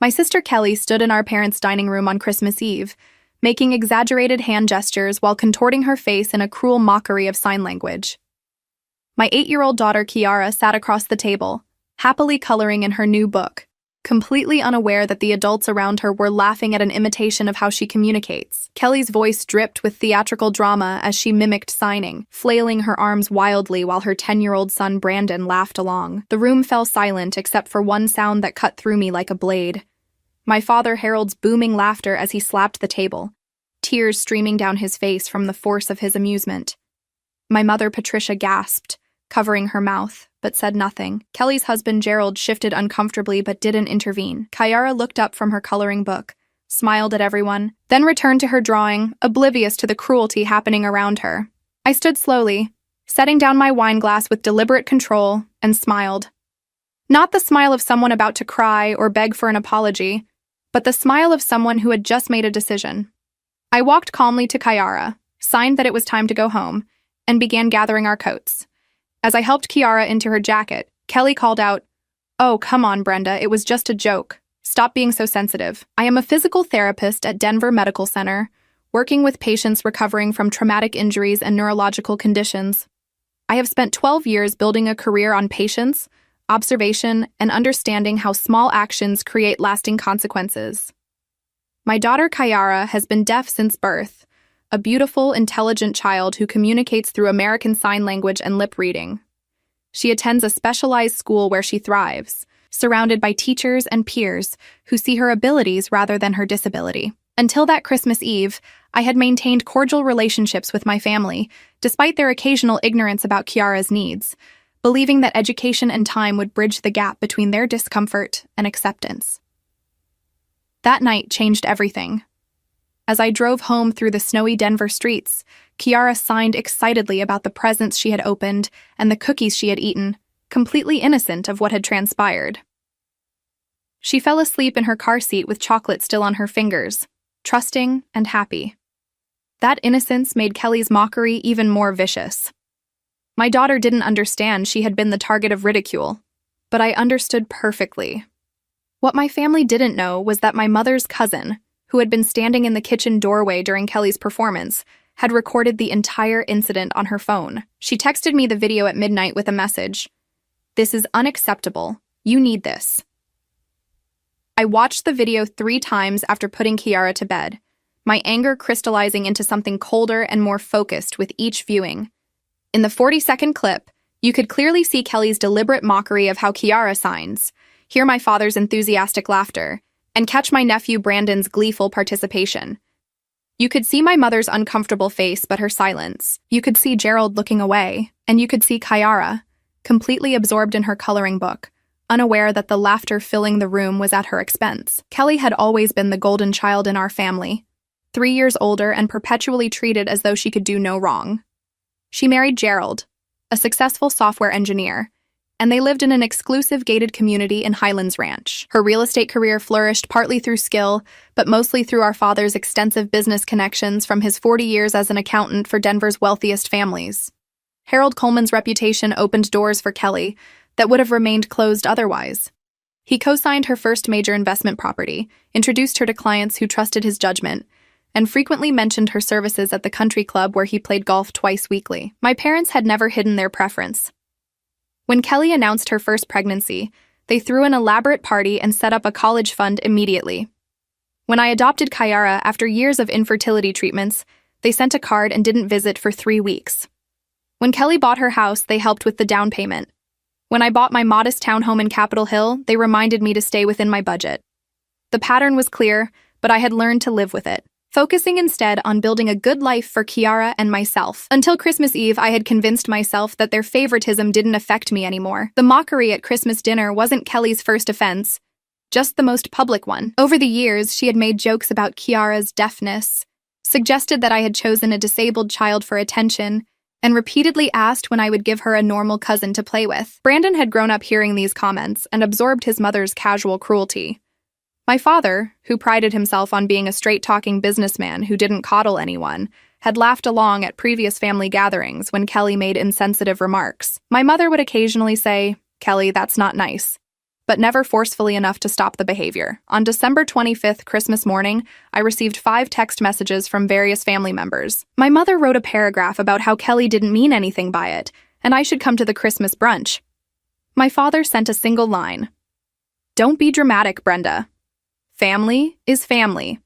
My sister Kelly stood in our parents' dining room on Christmas Eve, making exaggerated hand gestures while contorting her face in a cruel mockery of sign language. My 8-year-old daughter Kiara sat across the table, happily coloring in her new book, completely unaware that the adults around her were laughing at an imitation of how she communicates. Kelly's voice dripped with theatrical drama as she mimicked signing, flailing her arms wildly while her 10-year-old son Brandon laughed along. The room fell silent except for one sound that cut through me like a blade. My father Harold's booming laughter as he slapped the table, tears streaming down his face from the force of his amusement. My mother Patricia gasped, covering her mouth, but said nothing. Kelly's husband Gerald shifted uncomfortably but didn't intervene. Kiara looked up from her coloring book, smiled at everyone, then returned to her drawing, oblivious to the cruelty happening around her. I stood slowly, setting down my wine glass with deliberate control, and smiled. Not the smile of someone about to cry or beg for an apology, but the smile of someone who had just made a decision. I walked calmly to Kiara, signed that it was time to go home, and began gathering our coats. As I helped Kiara into her jacket, Kelly called out, "Oh, come on, Brenda, it was just a joke. Stop being so sensitive." I am a physical therapist at Denver Medical Center, working with patients recovering from traumatic injuries and neurological conditions. I have spent 12 years building a career on patience, observation, and understanding how small actions create lasting consequences. My daughter Kiara has been deaf since birth, a beautiful, intelligent child who communicates through American Sign Language and lip reading. She attends a specialized school where she thrives, surrounded by teachers and peers who see her abilities rather than her disability. Until that Christmas Eve, I had maintained cordial relationships with my family, despite their occasional ignorance about Kiara's needs, believing that education and time would bridge the gap between their discomfort and acceptance. That night changed everything. As I drove home through the snowy Denver streets, Kiara signed excitedly about the presents she had opened and the cookies she had eaten, completely innocent of what had transpired. She fell asleep in her car seat with chocolate still on her fingers, trusting and happy. That innocence made Kelly's mockery even more vicious. My daughter didn't understand she had been the target of ridicule, but I understood perfectly. What my family didn't know was that my mother's cousin, who had been standing in the kitchen doorway during Kelly's performance, had recorded the entire incident on her phone. She texted me the video at midnight with a message. "This is unacceptable. You need this." I watched the video 3 times after putting Kiara to bed, my anger crystallizing into something colder and more focused with each viewing. In the 40-second clip, you could clearly see Kelly's deliberate mockery of how Kiara signs, hear my father's enthusiastic laughter, and catch my nephew Brandon's gleeful participation. You could see my mother's uncomfortable face but her silence. You could see Gerald looking away, and you could see Kiara, completely absorbed in her coloring book, unaware that the laughter filling the room was at her expense. Kelly had always been the golden child in our family, 3 years older and perpetually treated as though she could do no wrong. She married Gerald, a successful software engineer, and they lived in an exclusive gated community in Highlands Ranch. Her real estate career flourished partly through skill, but mostly through our father's extensive business connections from his 40 years as an accountant for Denver's wealthiest families. Harold Coleman's reputation opened doors for Kelly that would have remained closed otherwise. He co-signed her first major investment property, introduced her to clients who trusted his judgment, and frequently mentioned her services at the country club where he played golf twice weekly. My parents had never hidden their preference. When Kelly announced her first pregnancy, they threw an elaborate party and set up a college fund immediately. When I adopted Kiara after years of infertility treatments, they sent a card and didn't visit for 3 weeks. When Kelly bought her house, they helped with the down payment. When I bought my modest townhome in Capitol Hill, they reminded me to stay within my budget. The pattern was clear, but I had learned to live with it, focusing instead on building a good life for Kiara and myself. Until Christmas Eve, I had convinced myself that their favoritism didn't affect me anymore. The mockery at Christmas dinner wasn't Kelly's first offense, just the most public one. Over the years, she had made jokes about Kiara's deafness, suggested that I had chosen a disabled child for attention, and repeatedly asked when I would give her a normal cousin to play with. Brandon had grown up hearing these comments and absorbed his mother's casual cruelty. My father, who prided himself on being a straight-talking businessman who didn't coddle anyone, had laughed along at previous family gatherings when Kelly made insensitive remarks. My mother would occasionally say, "Kelly, that's not nice," but never forcefully enough to stop the behavior. On December 25th, Christmas morning, I received 5 text messages from various family members. My mother wrote a paragraph about how Kelly didn't mean anything by it, and I should come to the Christmas brunch. My father sent a single line. "Don't be dramatic, Brenda. Family is family."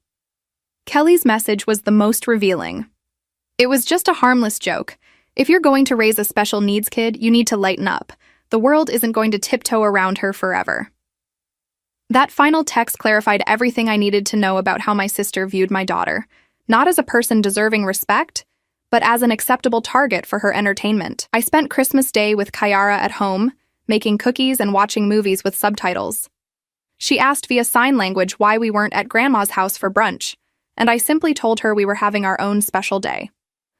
Kelly's message was the most revealing. It was just a harmless joke. If you're going to raise a special needs kid, you need to lighten up. The world isn't going to tiptoe around her forever. That final text clarified everything I needed to know about how my sister viewed my daughter, not as a person deserving respect, but as an acceptable target for her entertainment. I spent Christmas Day with Kiara at home, making cookies and watching movies with subtitles. She asked via sign language why we weren't at Grandma's house for brunch, and I simply told her we were having our own special day.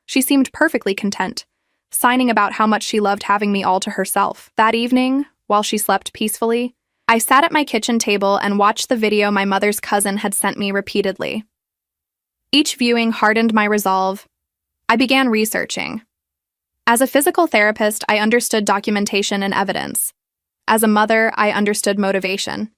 She seemed perfectly content, signing about how much she loved having me all to herself. That evening, while she slept peacefully, I sat at my kitchen table and watched the video my mother's cousin had sent me repeatedly. Each viewing hardened my resolve. I began researching. As a physical therapist, I understood documentation and evidence. As a mother, I understood motivation.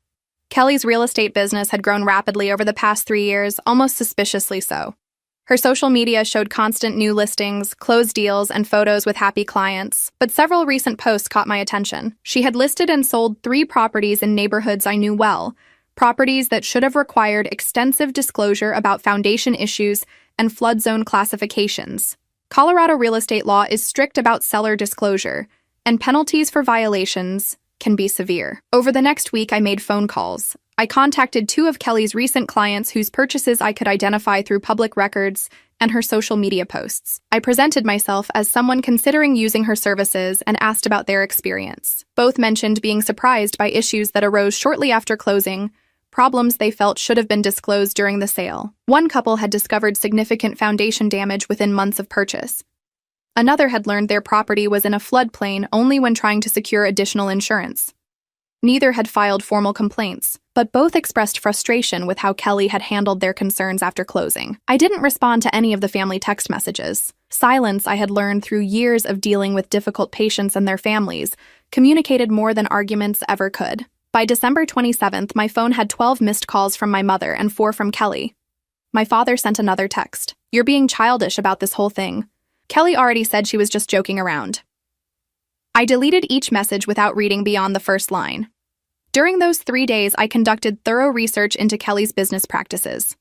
Kelly's real estate business had grown rapidly over the past 3 years, almost suspiciously so. Her social media showed constant new listings, closed deals, and photos with happy clients, but several recent posts caught my attention. She had listed and sold 3 properties in neighborhoods I knew well, properties that should have required extensive disclosure about foundation issues and flood zone classifications. Colorado real estate law is strict about seller disclosure, and penalties for violations can be severe. Over the next week, I made phone calls. I contacted 2 of Kelly's recent clients whose purchases I could identify through public records and her social media posts. I presented myself as someone considering using her services and asked about their experience. Both mentioned being surprised by issues that arose shortly after closing, problems they felt should have been disclosed during the sale. One couple had discovered significant foundation damage within months of purchase. Another had learned their property was in a floodplain only when trying to secure additional insurance. Neither had filed formal complaints, but both expressed frustration with how Kelly had handled their concerns after closing. I didn't respond to any of the family text messages. Silence, I had learned through years of dealing with difficult patients and their families, communicated more than arguments ever could. By December 27th, my phone had 12 missed calls from my mother and 4 from Kelly. My father sent another text. "You're being childish about this whole thing. Kelly already said she was just joking around." I deleted each message without reading beyond the first line. During those 3 days, I conducted thorough research into Kelly's business practices.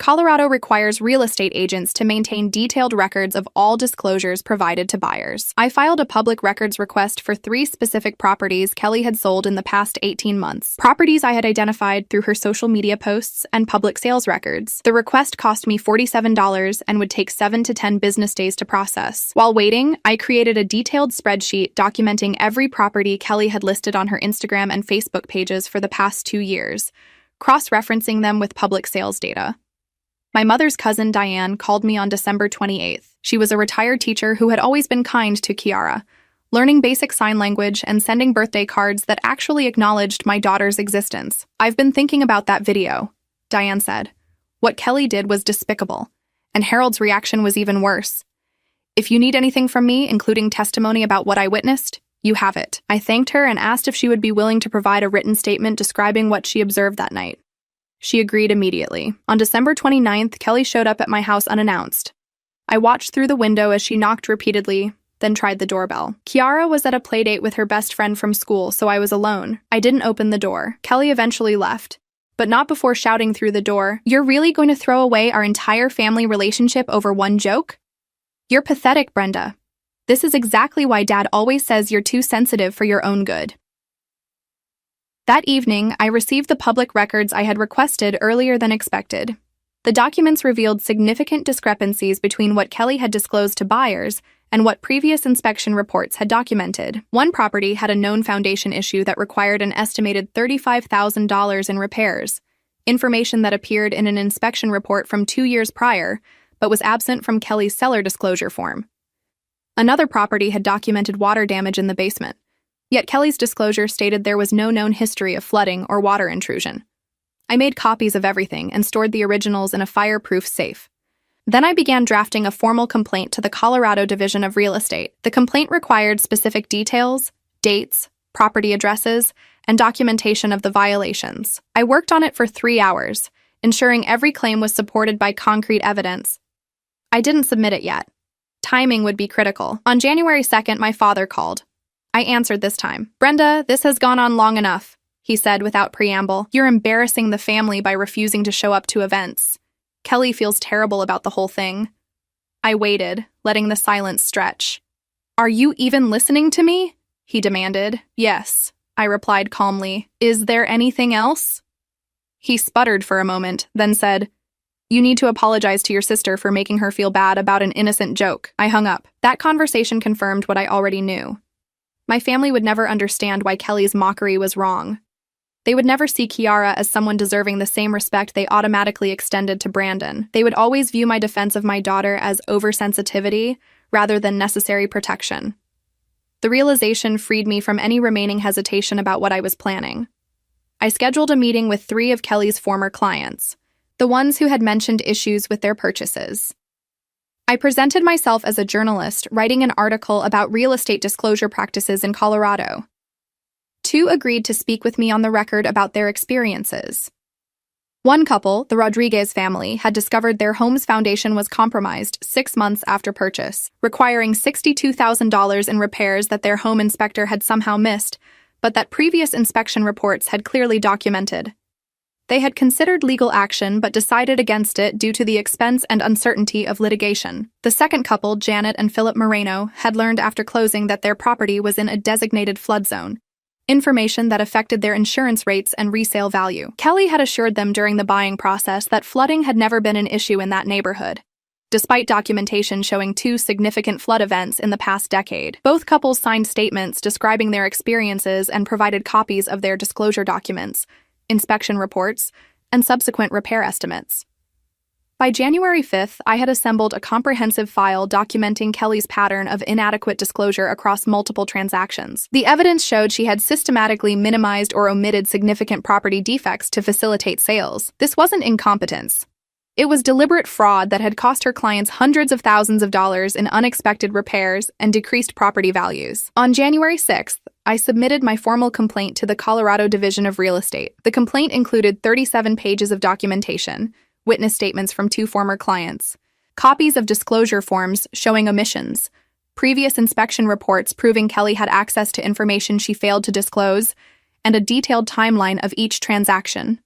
Colorado requires real estate agents to maintain detailed records of all disclosures provided to buyers. I filed a public records request for 3 specific properties Kelly had sold in the past 18 months, properties I had identified through her social media posts and public sales records. The request cost me $47 and would take 7 to 10 business days to process. While waiting, I created a detailed spreadsheet documenting every property Kelly had listed on her Instagram and Facebook pages for the past 2 years, cross-referencing them with public sales data. My mother's cousin, Diane, called me on December 28th. She was a retired teacher who had always been kind to Kiara, learning basic sign language and sending birthday cards that actually acknowledged my daughter's existence. "I've been thinking about that video," Diane said. "What Kelly did was despicable, and Harold's reaction was even worse. If you need anything from me, including testimony about what I witnessed, you have it." I thanked her and asked if she would be willing to provide a written statement describing what she observed that night. She agreed immediately. On December 29th, Kelly showed up at my house unannounced. I watched through the window as she knocked repeatedly, then tried the doorbell. Kiara was at a playdate with her best friend from school, so I was alone. I didn't open the door. Kelly eventually left, but not before shouting through the door, "You're really going to throw away our entire family relationship over one joke? You're pathetic, Brenda. This is exactly why Dad always says you're too sensitive for your own good." That evening, I received the public records I had requested earlier than expected. The documents revealed significant discrepancies between what Kelly had disclosed to buyers and what previous inspection reports had documented. One property had a known foundation issue that required an estimated $35,000 in repairs, information that appeared in an inspection report from 2 years prior, but was absent from Kelly's seller disclosure form. Another property had documented water damage in the basement, yet Kelly's disclosure stated there was no known history of flooding or water intrusion. I made copies of everything and stored the originals in a fireproof safe. Then I began drafting a formal complaint to the Colorado Division of Real Estate. The complaint required specific details, dates, property addresses, and documentation of the violations. I worked on it for 3 hours, ensuring every claim was supported by concrete evidence. I didn't submit it yet. Timing would be critical. On January 2nd, my father called. I answered this time. "Brenda, this has gone on long enough," he said without preamble. "You're embarrassing the family by refusing to show up to events. Kelly feels terrible about the whole thing." I waited, letting the silence stretch. "Are you even listening to me?" he demanded. "Yes," I replied calmly. "Is there anything else?" He sputtered for a moment, then said, "You need to apologize to your sister for making her feel bad about an innocent joke." I hung up. That conversation confirmed what I already knew. My family would never understand why Kelly's mockery was wrong. They would never see Kiara as someone deserving the same respect they automatically extended to Brandon. They would always view my defense of my daughter as oversensitivity rather than necessary protection. The realization freed me from any remaining hesitation about what I was planning. I scheduled a meeting with 3 of Kelly's former clients, the ones who had mentioned issues with their purchases. I presented myself as a journalist writing an article about real estate disclosure practices in Colorado. 2 agreed to speak with me on the record about their experiences. One couple, the Rodriguez family, had discovered their home's foundation was compromised 6 months after purchase, requiring $62,000 in repairs that their home inspector had somehow missed, but that previous inspection reports had clearly documented. They had considered legal action but decided against it due to the expense and uncertainty of litigation. The second couple, Janet and Philip Moreno, had learned after closing that their property was in a designated flood zone, information that affected their insurance rates and resale value. Kelly had assured them during the buying process that flooding had never been an issue in that neighborhood, despite documentation showing 2 significant flood events in the past decade. Both couples signed statements describing their experiences and provided copies of their disclosure documents, inspection reports, and subsequent repair estimates. By January 5th, I had assembled a comprehensive file documenting Kelly's pattern of inadequate disclosure across multiple transactions. The evidence showed she had systematically minimized or omitted significant property defects to facilitate sales. This wasn't incompetence. It was deliberate fraud that had cost her clients hundreds of thousands of dollars in unexpected repairs and decreased property values. On January 6th, I submitted my formal complaint to the Colorado Division of Real Estate. The complaint included 37 pages of documentation, witness statements from 2 former clients, copies of disclosure forms showing omissions, previous inspection reports proving Kelly had access to information she failed to disclose, and a detailed timeline of each transaction.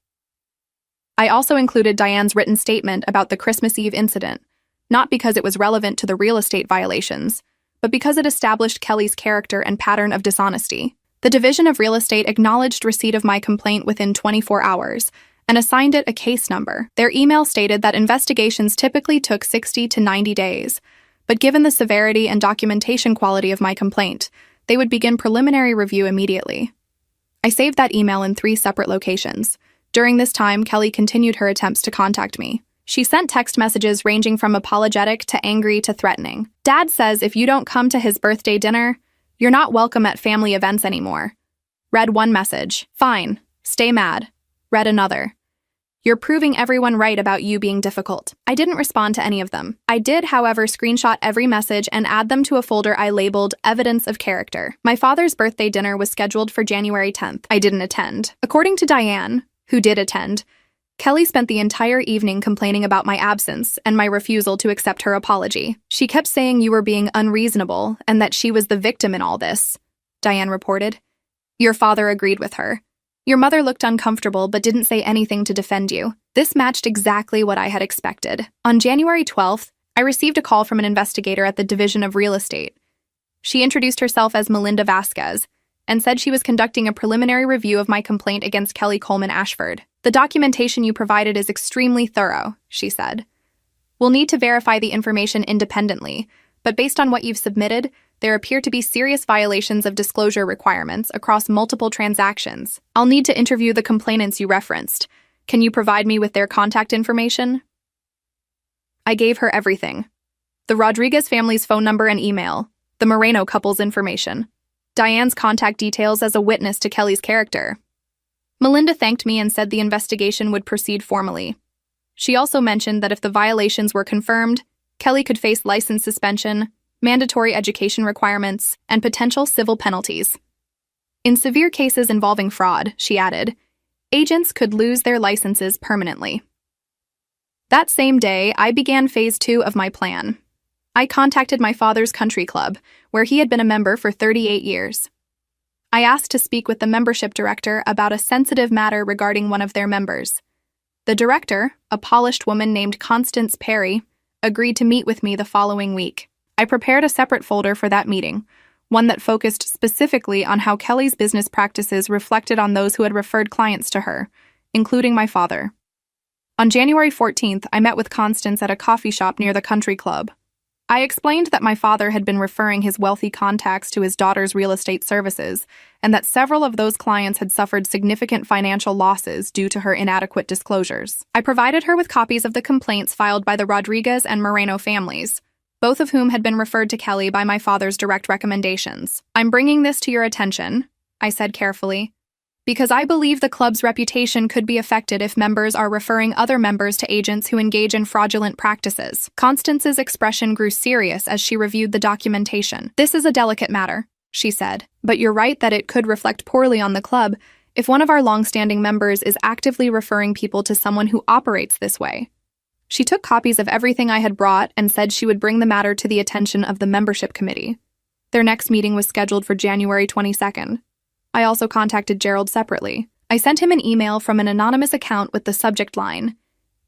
I also included Diane's written statement about the Christmas Eve incident, not because it was relevant to the real estate violations, but because it established Kelly's character and pattern of dishonesty. The Division of Real Estate acknowledged receipt of my complaint within 24 hours and assigned it a case number. Their email stated that investigations typically took 60 to 90 days, but given the severity and documentation quality of my complaint, they would begin preliminary review immediately. I saved that email in 3 separate locations. During this time, Kelly continued her attempts to contact me. She sent text messages ranging from apologetic to angry to threatening. "Dad says if you don't come to his birthday dinner, you're not welcome at family events anymore." Read one message. "Fine. Stay mad." Read another. "You're proving everyone right about you being difficult." I didn't respond to any of them. I did, however, screenshot every message and add them to a folder I labeled Evidence of Character. My father's birthday dinner was scheduled for January 10th. I didn't attend. According to Diane, who did attend, Kelly spent the entire evening complaining about my absence and my refusal to accept her apology. "She kept saying you were being unreasonable and that she was the victim in all this," Diane reported. "Your father agreed with her. Your mother looked uncomfortable but didn't say anything to defend you." This matched exactly what I had expected. On January 12th, I received a call from an investigator at the Division of Real Estate. She introduced herself as Melinda Vasquez and said she was conducting a preliminary review of my complaint against Kelly Coleman Ashford. "The documentation you provided is extremely thorough," she said. "We'll need to verify the information independently, but based on what you've submitted, there appear to be serious violations of disclosure requirements across multiple transactions. I'll need to interview the complainants you referenced. Can you provide me with their contact information?" I gave her everything. The Rodriguez family's phone number and email, the Moreno couple's information, Diane's contact details as a witness to Kelly's character. Melinda thanked me and said the investigation would proceed formally. She also mentioned that if the violations were confirmed, Kelly could face license suspension, mandatory education requirements, and potential civil penalties. In severe cases involving fraud, she added, agents could lose their licenses permanently. That same day, I began phase 2 of my plan. I contacted my father's country club, where he had been a member for 38 years. I asked to speak with the membership director about a sensitive matter regarding one of their members. The director, a polished woman named Constance Perry, agreed to meet with me the following week. I prepared a separate folder for that meeting, one that focused specifically on how Kelly's business practices reflected on those who had referred clients to her, including my father. On January 14th, I met with Constance at a coffee shop near the country club. I explained that my father had been referring his wealthy contacts to his daughter's real estate services, and that several of those clients had suffered significant financial losses due to her inadequate disclosures. I provided her with copies of the complaints filed by the Rodriguez and Moreno families, both of whom had been referred to Kelly by my father's direct recommendations. I'm bringing this to your attention, I said carefully, because I believe the club's reputation could be affected if members are referring other members to agents who engage in fraudulent practices. Constance's expression grew serious as she reviewed the documentation. This is a delicate matter, she said, but you're right that it could reflect poorly on the club if one of our long-standing members is actively referring people to someone who operates this way. She took copies of everything I had brought and said she would bring the matter to the attention of the membership committee. Their next meeting was scheduled for January 22nd. I also contacted Gerald separately. I sent him an email from an anonymous account with the subject line,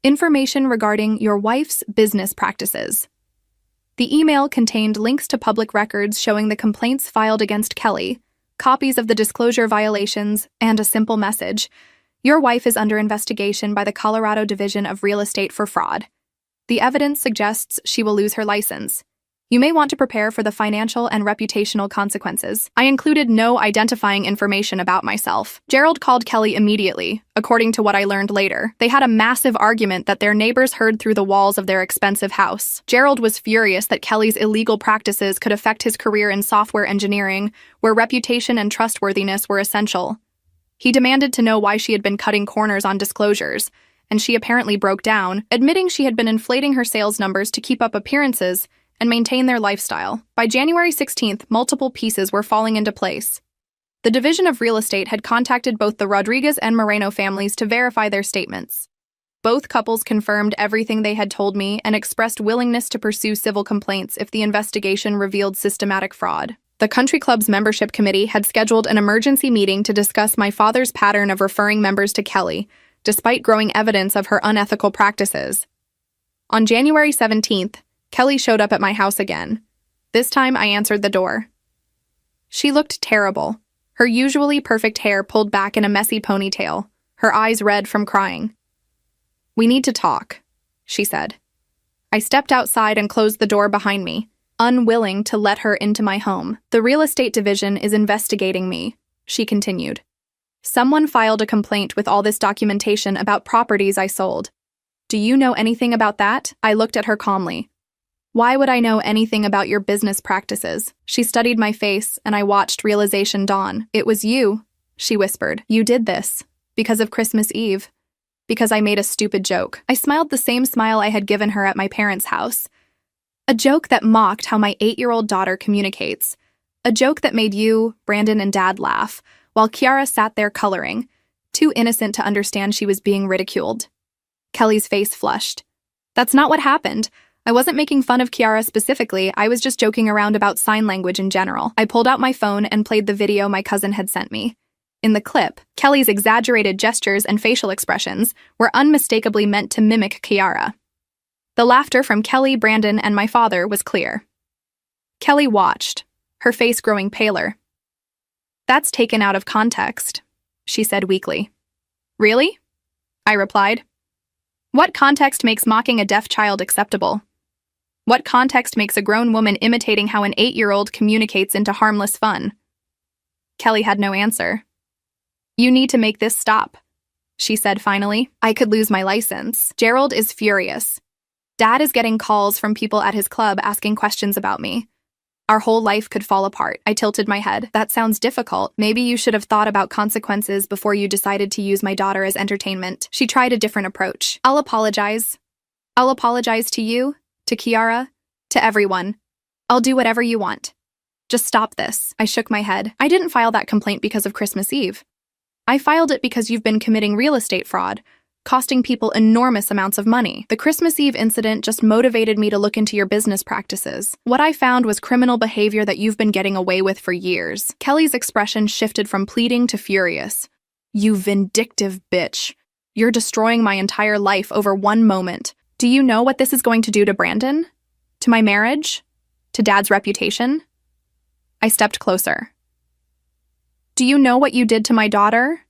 "Information regarding your wife's business practices." The email contained links to public records showing the complaints filed against Kelly, copies of the disclosure violations, and a simple message: "Your wife is under investigation by the Colorado Division of Real Estate for fraud. The evidence suggests she will lose her license. You may want to prepare for the financial and reputational consequences." I included no identifying information about myself. Gerald called Kelly immediately, according to what I learned later. They had a massive argument that their neighbors heard through the walls of their expensive house. Gerald was furious that Kelly's illegal practices could affect his career in software engineering, where reputation and trustworthiness were essential. He demanded to know why she had been cutting corners on disclosures, and she apparently broke down, admitting she had been inflating her sales numbers to keep up appearances and maintain their lifestyle. By January 16th, multiple pieces were falling into place. The Division of Real Estate had contacted both the Rodriguez and Moreno families to verify their statements. Both couples confirmed everything they had told me and expressed willingness to pursue civil complaints if the investigation revealed systematic fraud. The country club's membership committee had scheduled an emergency meeting to discuss my father's pattern of referring members to Kelly, despite growing evidence of her unethical practices. On January 17th, Kelly showed up at my house again. This time I answered the door. She looked terrible, her usually perfect hair pulled back in a messy ponytail, her eyes red from crying. "We need to talk," she said. I stepped outside and closed the door behind me, unwilling to let her into my home. "The real estate division is investigating me," she continued. "Someone filed a complaint with all this documentation about properties I sold. Do you know anything about that?" I looked at her calmly. "Why would I know anything about your business practices?" She studied my face, and I watched realization dawn. "It was you," she whispered. "You did this. Because of Christmas Eve. Because I made a stupid joke." I smiled the same smile I had given her at my parents' house. A joke that mocked how my 8-year-old daughter communicates. A joke that made you, Brandon, and Dad laugh, while Kiara sat there coloring, too innocent to understand she was being ridiculed. Kelly's face flushed. "That's not what happened. I wasn't making fun of Kiara specifically, I was just joking around about sign language in general." I pulled out my phone and played the video my cousin had sent me. In the clip, Kelly's exaggerated gestures and facial expressions were unmistakably meant to mimic Kiara. The laughter from Kelly, Brandon, and my father was clear. Kelly watched, her face growing paler. "That's taken out of context," she said weakly. "Really?" I replied. "What context makes mocking a deaf child acceptable? What context makes a grown woman imitating how an 8-year-old communicates into harmless fun?" Kelly had no answer. "You need to make this stop," she said finally. "I could lose my license. Gerald is furious. Dad is getting calls from people at his club asking questions about me. Our whole life could fall apart." I tilted my head. "That sounds difficult. Maybe you should have thought about consequences before you decided to use my daughter as entertainment." She tried a different approach. "I'll apologize. I'll apologize to you, to Kiara, to everyone. I'll do whatever you want." Just stop this. I shook my head. I didn't file that complaint because of Christmas Eve. I filed it because you've been committing real estate fraud, costing people enormous amounts of money. The Christmas Eve incident just motivated me to look into your business practices. What I found was criminal behavior that you've been getting away with for years. Kelly's expression shifted from pleading to furious. You vindictive bitch. You're destroying my entire life over one moment. Do you know what this is going to do to Brandon? To my marriage? To Dad's reputation? I stepped closer. Do you know what you did to my daughter?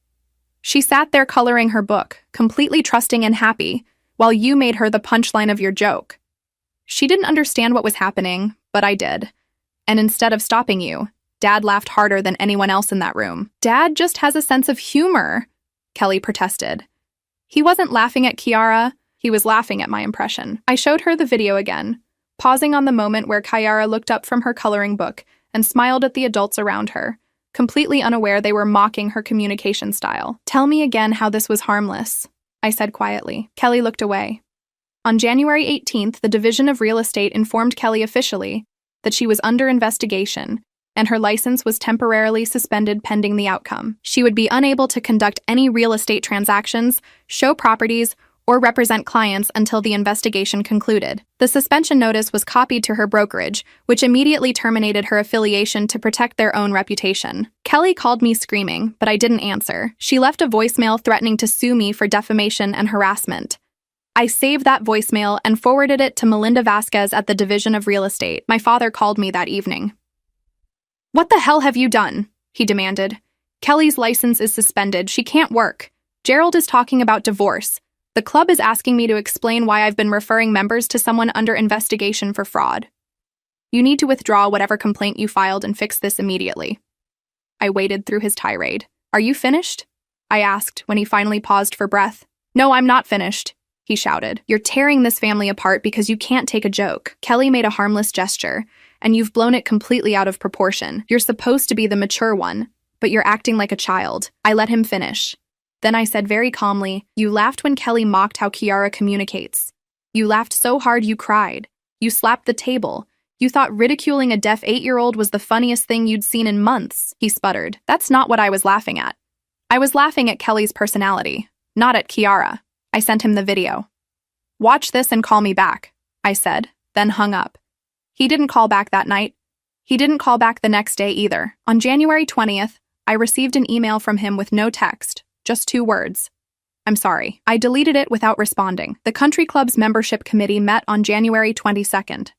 She sat there coloring her book, completely trusting and happy, while you made her the punchline of your joke. She didn't understand what was happening, but I did. And instead of stopping you, Dad laughed harder than anyone else in that room. Dad just has a sense of humor, Kelly protested. He wasn't laughing at Kiara, he was laughing at my impression. I showed her the video again, pausing on the moment where Kiara looked up from her coloring book and smiled at the adults around her, completely unaware they were mocking her communication style. Tell me again how this was harmless, I said quietly. Kelly looked away. On January 18th, the Division of Real Estate informed Kelly officially that she was under investigation and her license was temporarily suspended pending the outcome. She would be unable to conduct any real estate transactions, show properties, or represent clients until the investigation concluded. The suspension notice was copied to her brokerage, which immediately terminated her affiliation to protect their own reputation. Kelly called me screaming, but I didn't answer. She left a voicemail threatening to sue me for defamation and harassment. I saved that voicemail and forwarded it to Melinda Vasquez at the Division of Real Estate. My father called me that evening. What the hell have you done? He demanded. Kelly's license is suspended. She can't work. Gerald is talking about divorce. The club is asking me to explain why I've been referring members to someone under investigation for fraud. You need to withdraw whatever complaint you filed and fix this immediately. I waded through his tirade. Are you finished? I asked when he finally paused for breath. No, I'm not finished, he shouted. You're tearing this family apart because you can't take a joke. Kelly made a harmless gesture, and you've blown it completely out of proportion. You're supposed to be the mature one, but you're acting like a child. I let him finish. Then I said very calmly, you laughed when Kelly mocked how Kiara communicates. You laughed so hard you cried. You slapped the table. You thought ridiculing a deaf 8-year-old was the funniest thing you'd seen in months, he sputtered. That's not what I was laughing at. I was laughing at Kelly's personality, not at Kiara. I sent him the video. Watch this and call me back, I said, then hung up. He didn't call back that night. He didn't call back the next day either. On January 20th, I received an email from him with no text. Just 2 words. I'm sorry. I deleted it without responding. The country club's membership committee met on January 22nd.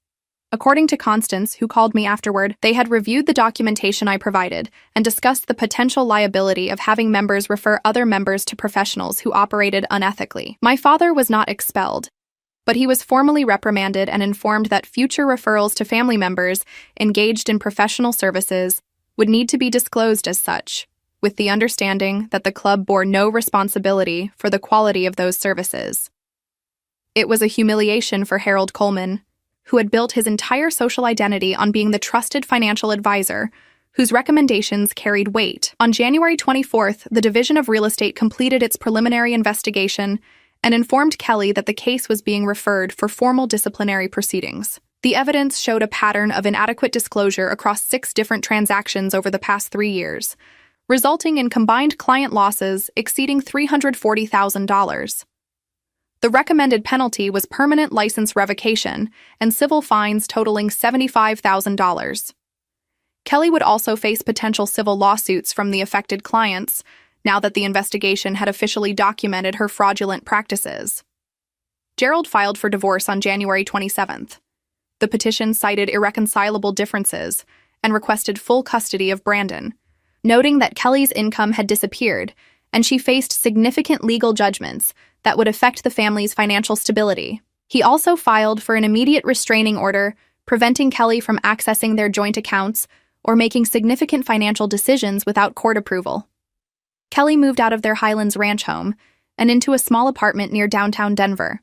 According to Constance, who called me afterward, they had reviewed the documentation I provided and discussed the potential liability of having members refer other members to professionals who operated unethically. My father was not expelled, but he was formally reprimanded and informed that future referrals to family members engaged in professional services would need to be disclosed as such, with the understanding that the club bore no responsibility for the quality of those services. It was a humiliation for Harold Coleman, who had built his entire social identity on being the trusted financial advisor whose recommendations carried weight. On January 24th, the Division of Real Estate completed its preliminary investigation and informed Kelly that the case was being referred for formal disciplinary proceedings. The evidence showed a pattern of inadequate disclosure across 6 different transactions over the past 3 years, resulting in combined client losses exceeding $340,000. The recommended penalty was permanent license revocation and civil fines totaling $75,000. Kelly would also face potential civil lawsuits from the affected clients now that the investigation had officially documented her fraudulent practices. Gerald filed for divorce on January 27th. The petition cited irreconcilable differences and requested full custody of Brandon, noting that Kelly's income had disappeared and she faced significant legal judgments that would affect the family's financial stability. He also filed for an immediate restraining order, preventing Kelly from accessing their joint accounts or making significant financial decisions without court approval. Kelly moved out of their Highlands Ranch home and into a small apartment near downtown Denver.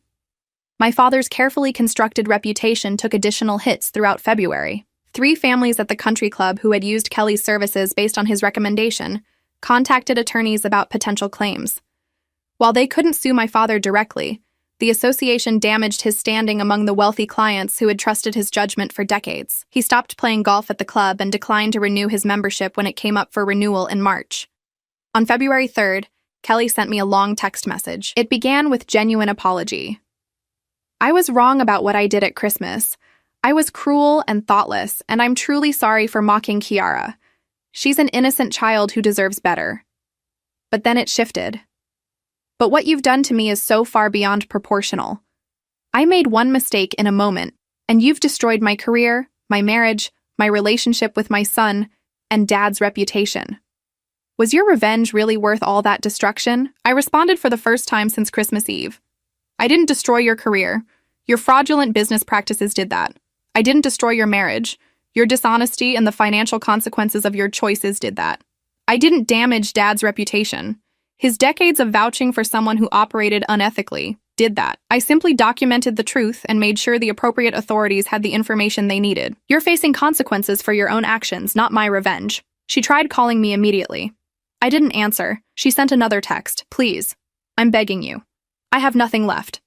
My father's carefully constructed reputation took additional hits throughout February. 3 families at the country club who had used Kelly's services based on his recommendation contacted attorneys about potential claims. While they couldn't sue my father directly, The association damaged his standing among the wealthy clients who had trusted his judgment for decades. He stopped playing golf at the club and declined to renew his membership when it came up for renewal in March. On February 3rd, Kelly sent me a long text message. It began with genuine apology. "I was wrong about what I did at Christmas. I was cruel and thoughtless, and I'm truly sorry for mocking Kiara. She's an innocent child who deserves better." But then it shifted. "But what you've done to me is so far beyond proportional. I made one mistake in a moment, and you've destroyed my career, my marriage, my relationship with my son, and Dad's reputation. Was your revenge really worth all that destruction?" I responded for the first time since Christmas Eve. "I didn't destroy your career. Your fraudulent business practices did that. I didn't destroy your marriage. Your dishonesty and the financial consequences of your choices did that. I didn't damage Dad's reputation. His decades of vouching for someone who operated unethically did that. I simply documented the truth and made sure the appropriate authorities had the information they needed. You're facing consequences for your own actions, not my revenge." She tried calling me immediately. I didn't answer. She sent another text. "Please, I'm begging you. I have nothing left."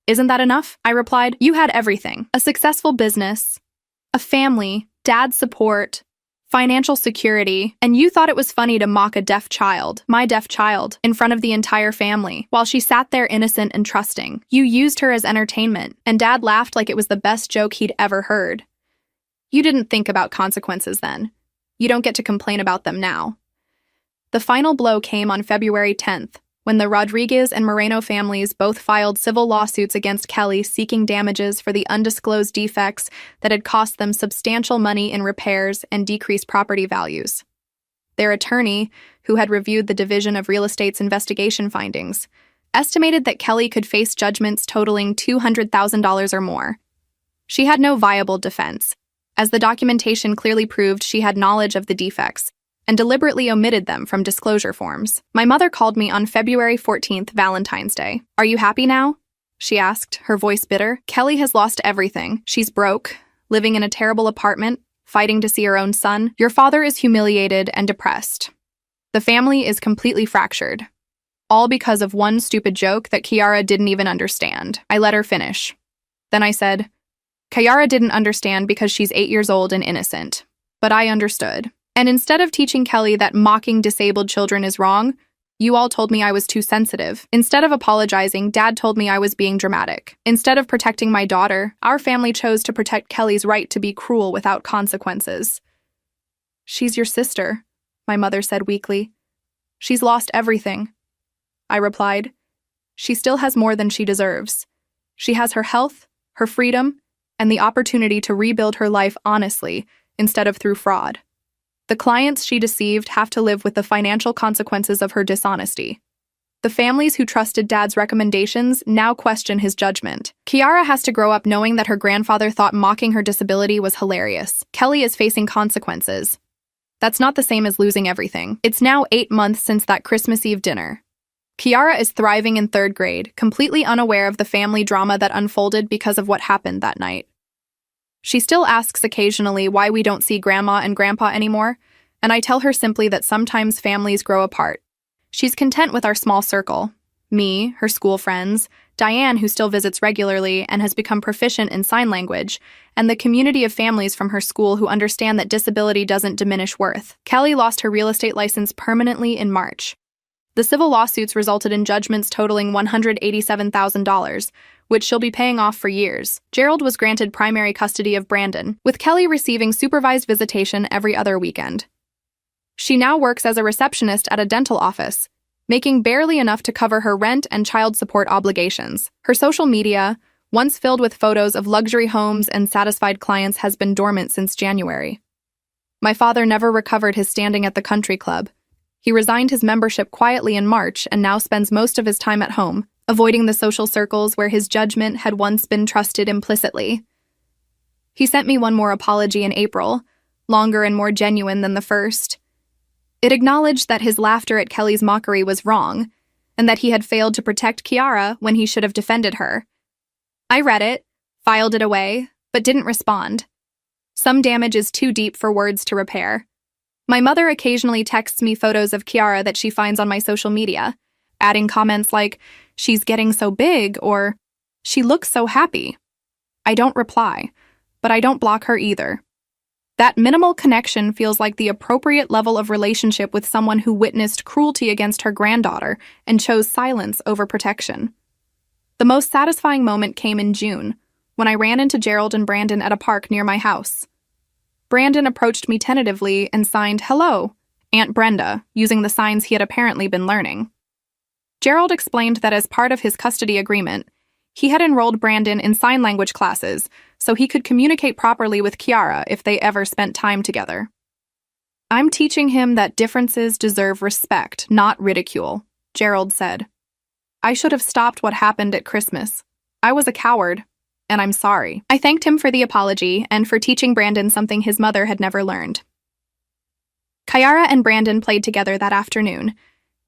"Isn't that enough?" I replied. "You had everything. A successful business, a family, Dad's support, financial security, and you thought it was funny to mock a deaf child, my deaf child, in front of the entire family, while she sat there innocent and trusting. You used her as entertainment, and Dad laughed like it was the best joke he'd ever heard. You didn't think about consequences then. You don't get to complain about them now." The final blow came on February 10th, when the Rodriguez and Moreno families both filed civil lawsuits against Kelly seeking damages for the undisclosed defects that had cost them substantial money in repairs and decreased property values. Their attorney, who had reviewed the Division of Real Estate's investigation findings, estimated that Kelly could face judgments totaling $200,000 or more. She had no viable defense, as the documentation clearly proved she had knowledge of the defects and deliberately omitted them from disclosure forms. My mother called me on February 14th, Valentine's Day. "Are you happy now?" she asked, her voice bitter. "Kelly has lost everything. She's broke, living in a terrible apartment, fighting to see her own son. Your father is humiliated and depressed. The family is completely fractured. All because of one stupid joke that Kiara didn't even understand." I let her finish. Then I said, "Kiara didn't understand because she's 8 years old and innocent. But I understood. And instead of teaching Kelly that mocking disabled children is wrong, you all told me I was too sensitive. Instead of apologizing, Dad told me I was being dramatic. Instead of protecting my daughter, our family chose to protect Kelly's right to be cruel without consequences." "She's your sister," my mother said weakly. "She's lost everything." I replied, "She still has more than she deserves. She has her health, her freedom, and the opportunity to rebuild her life honestly instead of through fraud. The clients she deceived have to live with the financial consequences of her dishonesty. The families who trusted Dad's recommendations now question his judgment. Kiara has to grow up knowing that her grandfather thought mocking her disability was hilarious. Kelly is facing consequences. That's not the same as losing everything. It's now 8 months since that Christmas Eve dinner. Kiara is thriving in 3rd grade, completely unaware of the family drama that unfolded because of what happened that night. She still asks occasionally why we don't see Grandma and Grandpa anymore, and I tell her simply that sometimes families grow apart. She's content with our small circle. Me, her school friends, Diane, who still visits regularly and has become proficient in sign language, and the community of families from her school who understand that disability doesn't diminish worth. Kelly lost her real estate license permanently in March. The civil lawsuits resulted in judgments totaling $187,000, which she'll be paying off for years. Gerald was granted primary custody of Brandon, with Kelly receiving supervised visitation every other weekend. She now works as a receptionist at a dental office, making barely enough to cover her rent and child support obligations. Her social media, once filled with photos of luxury homes and satisfied clients, has been dormant since January. My father never recovered his standing at the country club. He resigned his membership quietly in March and now spends most of his time at home, avoiding the social circles where his judgment had once been trusted implicitly. He sent me one more apology in April, longer and more genuine than the first. It acknowledged that his laughter at Kelly's mockery was wrong, and that he had failed to protect Kiara when he should have defended her. I read it, filed it away, but didn't respond. Some damage is too deep for words to repair. My mother occasionally texts me photos of Kiara that she finds on my social media, adding comments like, "She's getting so big," or She looks so happy. I don't reply, but I don't block her either. That minimal connection feels like the appropriate level of relationship with someone who witnessed cruelty against her granddaughter and chose silence over protection. The most satisfying moment came in June, when I ran into Gerald and Brandon at a park near my house. Brandon approached me tentatively and signed, "Hello, Aunt Brenda," using the signs he had apparently been learning. Gerald explained that as part of his custody agreement, he had enrolled Brandon in sign language classes so he could communicate properly with Kiara if they ever spent time together. "I'm teaching him that differences deserve respect, not ridicule," Gerald said. "I should have stopped what happened at Christmas. I was a coward, and I'm sorry." I thanked him for the apology and for teaching Brandon something his mother had never learned. Kiara and Brandon played together that afternoon,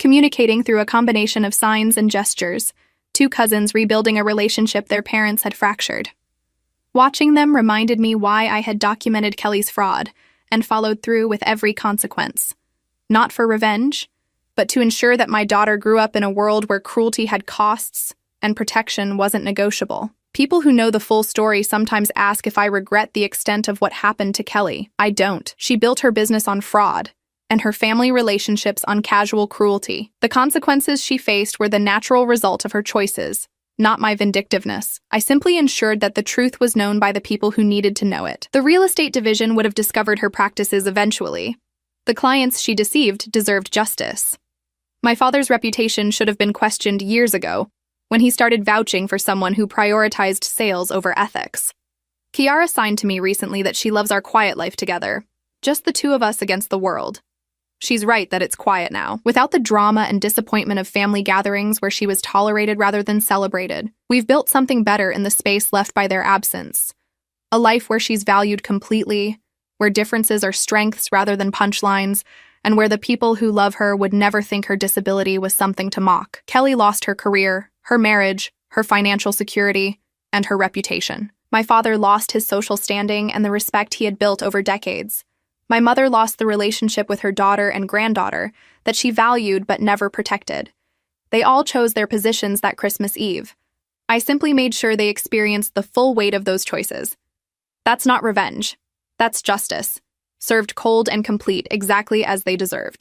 communicating through a combination of signs and gestures, two cousins rebuilding a relationship their parents had fractured. Watching them reminded me why I had documented Kelly's fraud and followed through with every consequence. Not for revenge, but to ensure that my daughter grew up in a world where cruelty had costs and protection wasn't negotiable. People who know the full story sometimes ask if I regret the extent of what happened to Kelly. I don't. She built her business on fraud, and her family relationships on casual cruelty. The consequences she faced were the natural result of her choices, not my vindictiveness. I simply ensured that the truth was known by the people who needed to know it. The real estate division would have discovered her practices eventually. The clients she deceived deserved justice. My father's reputation should have been questioned years ago, when he started vouching for someone who prioritized sales over ethics. Kiara signed to me recently that she loves our quiet life together, just the two of us against the world. She's right that it's quiet now, without the drama and disappointment of family gatherings where she was tolerated rather than celebrated. We've built something better in the space left by their absence. A life where she's valued completely, where differences are strengths rather than punchlines, and where the people who love her would never think her disability was something to mock. Kelly lost her career, her marriage, her financial security, and her reputation. My father lost his social standing and the respect he had built over decades. My mother lost the relationship with her daughter and granddaughter that she valued but never protected. They all chose their positions that Christmas Eve. I simply made sure they experienced the full weight of those choices. That's not revenge. That's justice, served cold and complete exactly as they deserved.